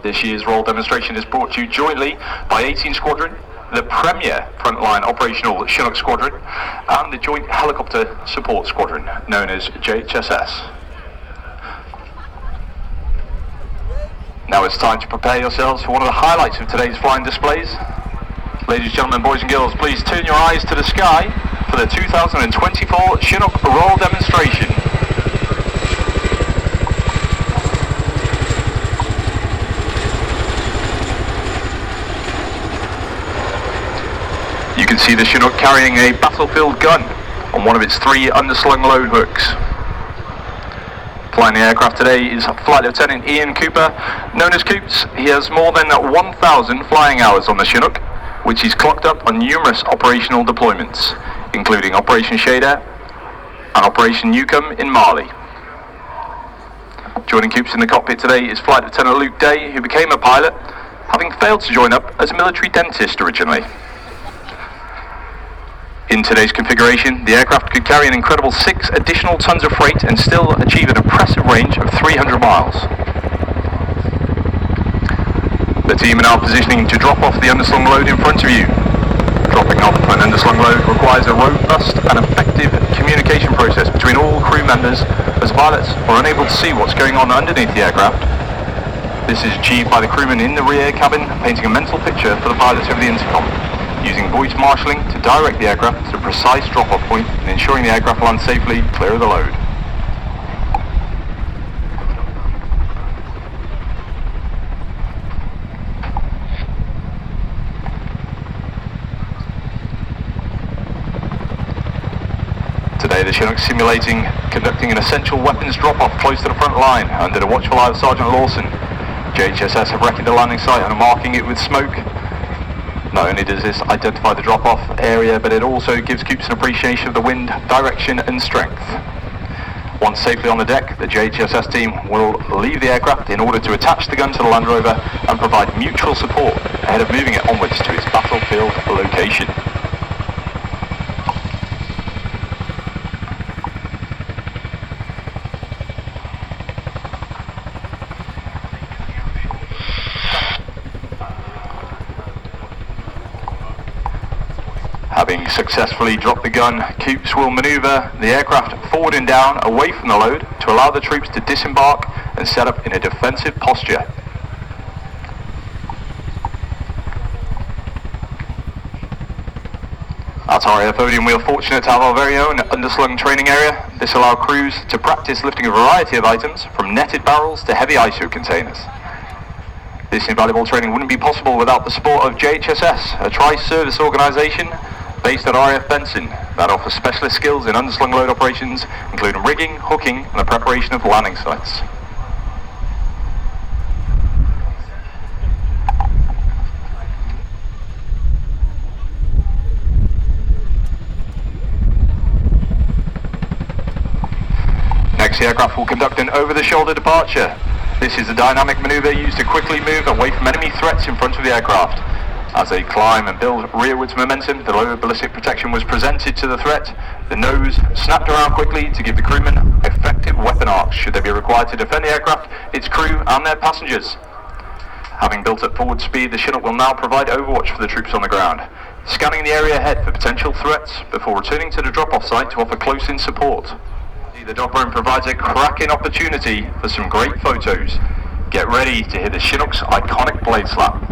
This year's Royal demonstration is brought to you jointly by 18 Squadron, the Premier Frontline Operational Chinook Squadron, and the Joint Helicopter Support Squadron, known as JHSS. Now it's time to prepare yourselves for one of the highlights of today's flying displays. Ladies and gentlemen, boys and girls, please turn your eyes to the sky for the 2024 Chinook Royal demonstration. You can see the Chinook carrying a battlefield gun on one of its 3 underslung load hooks. Flying the aircraft today is Flight Lieutenant Ian Cooper, known as Coops. He has more than 1,000 flying hours on the Chinook, which he's clocked up on numerous operational deployments, including Operation Shader and Operation Newcomb in Mali. Joining Coops in the cockpit today is Flight Lieutenant Luke Day, who became a pilot, having failed to join up as a military dentist originally. In today's configuration, the aircraft could carry an incredible 6 additional tons of freight and still achieve an impressive range of 300 miles. The team are now positioning to drop off the underslung load in front of you. Dropping off an underslung load requires a robust and effective communication process between all crew members, as pilots are unable to see what's going on underneath the aircraft. This is achieved by the crewman in the rear cabin painting a mental picture for the pilots over the intercom, using voice marshalling to direct the aircraft to a precise drop-off point and ensuring the aircraft lands safely clear of the load. Today the Chinook simulating conducting an essential weapons drop-off close to the front line under the watchful eye of Sergeant Lawson. JHSS have wrecked the landing site and are marking it with smoke. Not only does this identify the drop-off area, but it also gives Coops an appreciation of the wind, direction and strength. Once safely on the deck, the JHSS team will leave the aircraft in order to attach the gun to the Land Rover and provide mutual support ahead of moving it onwards to its battlefield location. Having successfully dropped the gun, Coops will manoeuvre the aircraft forward and down away from the load to allow the troops to disembark and set up in a defensive posture. At RAF Odeon, we are fortunate to have our very own underslung training area. This allows crews to practice lifting a variety of items, from netted barrels to heavy ISO containers. This invaluable training wouldn't be possible without the support of JHSS, a tri-service organisation based at RAF Benson that offers specialist skills in underslung load operations, including rigging, hooking and the preparation of landing sites. Next, the aircraft will conduct an over-the-shoulder departure. This is a dynamic manoeuvre used to quickly move away from enemy threats in front of the aircraft. As they climb and build rearwards momentum, the low ballistic protection was presented to the threat. The nose snapped around quickly to give the crewmen effective weapon arcs should they be required to defend the aircraft, its crew and their passengers. Having built at forward speed, the Chinook will now provide overwatch for the troops on the ground, scanning the area ahead for potential threats before returning to the drop-off site to offer close-in support. The drop room provides a cracking opportunity for some great photos. Get ready to hear the Chinook's iconic Bladeslap.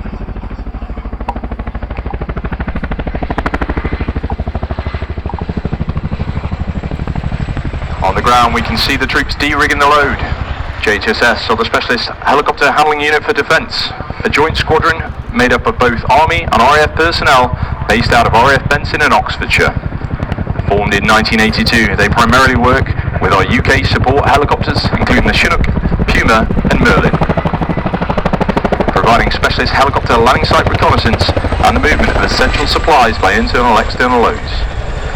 On the ground we can see the troops de-rigging the load. JHSS, or the Specialist Helicopter Handling Unit for Defence, a joint squadron made up of both Army and RAF personnel based out of RAF Benson in Oxfordshire. Formed in 1982, they primarily work with our UK support helicopters, including the Chinook, Puma and Merlin, providing specialist helicopter landing site reconnaissance and the movement of essential supplies by internal and external loads,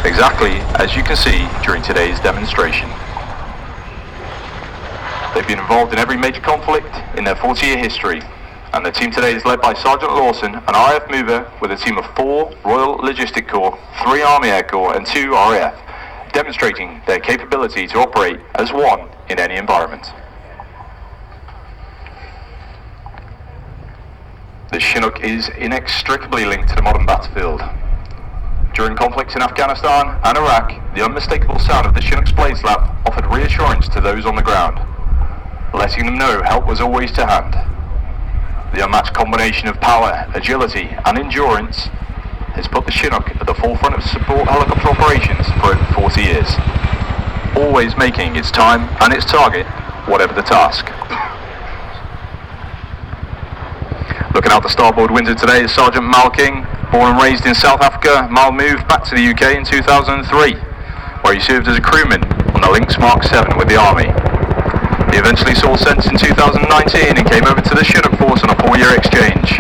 exactly as you can see during today's demonstration. They've been involved in every major conflict in their 40-year history, and the team today is led by Sergeant Lawson, an RAF mover with a team of 4 Royal Logistic Corps, 3 Army Air Corps and 2 RAF, demonstrating their capability to operate as one in any environment. the Chinook is inextricably linked to the modern battlefield. During conflicts in Afghanistan and Iraq, the unmistakable sound of the Chinook's Bladeslap offered reassurance to those on the ground, letting them know help was always to hand. The unmatched combination of power, agility and endurance has put the Chinook at the forefront of support helicopter operations for over 40 years, always making its time and its target, whatever the task. Looking out the starboard window today is Sergeant Mal King. Born and raised in South Africa, Mal moved back to the UK in 2003, where he served as a crewman on the Lynx Mark 7 with the Army. He eventually saw sense in 2019 and came over to the Chinook Force on a 4-year exchange.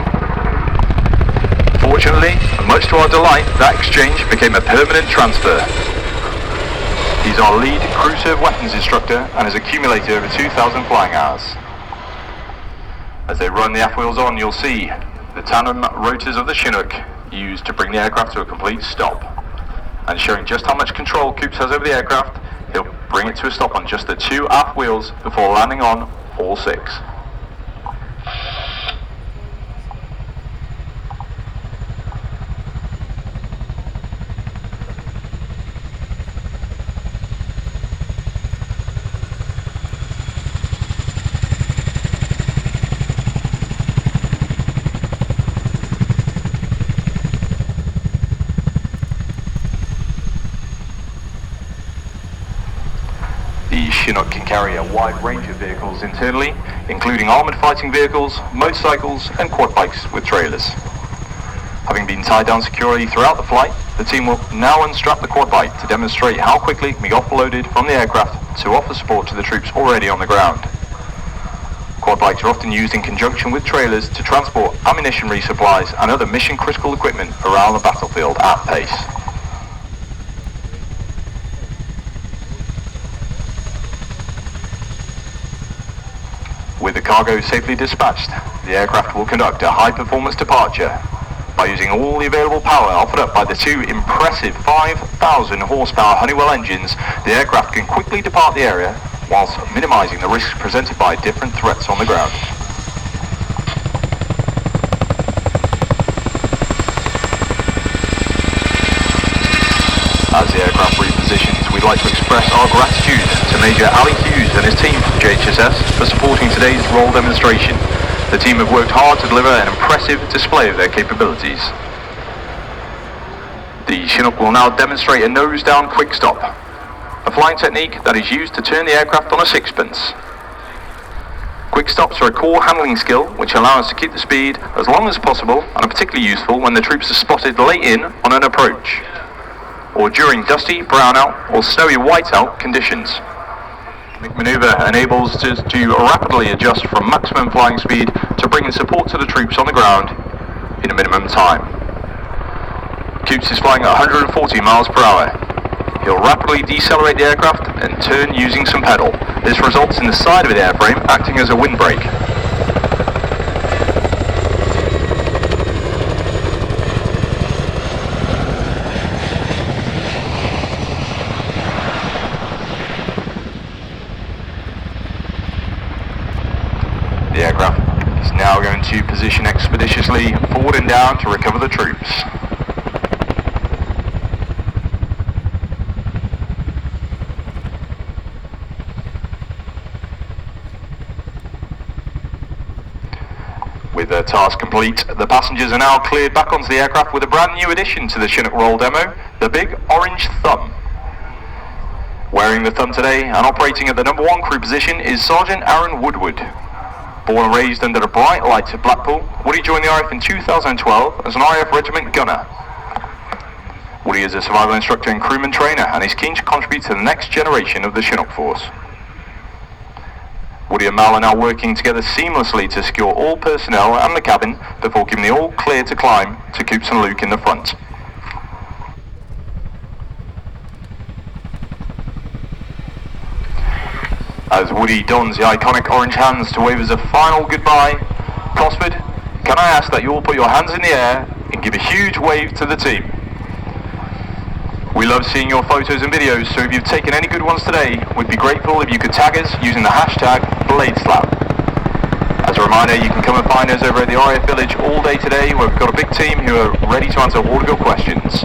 Fortunately, and much to our delight, that exchange became a permanent transfer. He's our lead crew serve weapons instructor and has accumulated over 2,000 flying hours. As they run the aft wheels on, you'll see the tandem rotors of the Chinook used to bring the aircraft to a complete stop. And showing just how much control Coops has over the aircraft, he'll bring it to a stop on just the 2 aft wheels before landing on all 6. The Chinook can carry a wide range of vehicles internally, including armoured fighting vehicles, motorcycles and quad bikes with trailers. Having been tied down securely throughout the flight, the team will now unstrap the quad bike to demonstrate how quickly it can be offloaded from the aircraft to offer support to the troops already on the ground. Quad bikes are often used in conjunction with trailers to transport ammunition resupplies and other mission critical equipment around the battlefield at pace. With the cargo safely dispatched, the aircraft will conduct a high-performance departure by using all the available power offered up by the 2 impressive 5,000 horsepower Honeywell engines. The aircraft can quickly depart the area whilst minimising the risks presented by different threats on the ground. As the aircraft repositions, we'd like to express our gratitude to Major Ali Hughes and his team from JHSS for supporting today's roll demonstration. The team have worked hard to deliver an impressive display of their capabilities. The Chinook will now demonstrate a nose-down quick stop, a flying technique that is used to turn the aircraft on a sixpence. Quick stops are a core handling skill which allow us to keep the speed as long as possible and are particularly useful when the troops are spotted late in on an approach, or during dusty, brownout or snowy whiteout conditions. The manoeuvre enables us to rapidly adjust from maximum flying speed to bring in support to the troops on the ground in a minimum time. Coops is flying at 140 miles per hour. He'll rapidly decelerate the aircraft and turn using some pedal. This results in the side of the airframe acting as a windbreak. The aircraft is now going to position expeditiously forward and down to recover the troops. With their task complete, the passengers are now cleared back onto the aircraft with a brand new addition to the Chinook roll demo, the big orange thumb. Wearing the thumb today and operating at the number 1 crew position is Sergeant Aaron Woodward. Born and raised under the bright lights of Blackpool, Woody joined the RAF in 2012 as an RAF regiment gunner. Woody is a survival instructor and crewman trainer and is keen to contribute to the next generation of the Chinook Force. Woody and Mal are now working together seamlessly to secure all personnel and the cabin before giving the all clear to climb to Coops and Luke in the front. As Woody dons the iconic orange hands to wave us a final goodbye, Cosford, can I ask that you all put your hands in the air and give a huge wave to the team? We love seeing your photos and videos, so if you've taken any good ones today, we'd be grateful if you could tag us using the hashtag Bladeslap. As As a reminder, you can come and find us over at the RAF Village all day today. We've got a big team who are ready to answer all of your questions.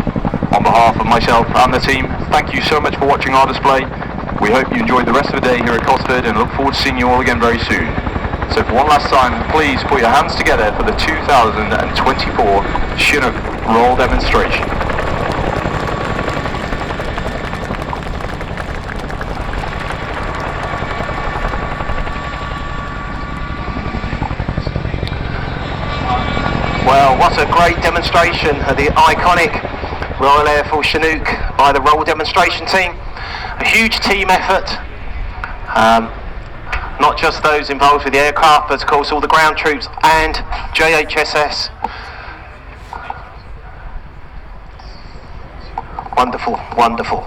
On behalf of myself and the team, thank you so much for watching our display. We hope you enjoyed the rest of the day here at Cosford and look forward to seeing you all again very soon. So for one last time, please put your hands together for the 2024 Chinook roll demonstration. Well, what a great demonstration of the iconic Royal Air Force Chinook by the roll demonstration team. A huge team effort. Not just those involved with the aircraft, but of course all the ground troops and JHSS. Wonderful, wonderful.